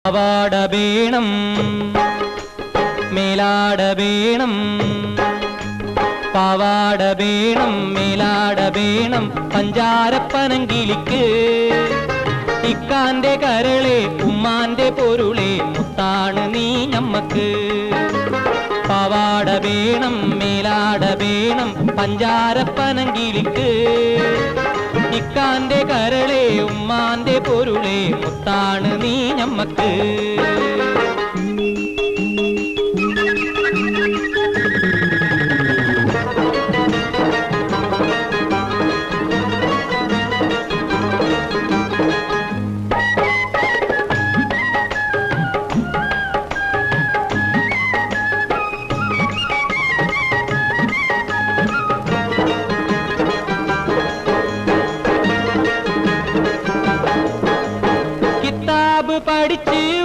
പാവാട വേണം മേലാട വേണം പാവാട വേണം മേലാട വേണം പഞ്ചാരപ്പനങ്കിളിക്ക് ഇക്കാന്റെ കരളെ ഉമ്മാന്റെ പൊരുളെ മുത്താണ് നീ ഞമ്മക്ക് പാവാട വേണം മേലാട വേണം പഞ്ചാരപ്പനങ്കിളിക്ക് ഇക്കാന്റെ കരളെ ഉമ്മാന്റെ പൊരുളെ മുത്താണ് നീ ഞമ്മക്ക്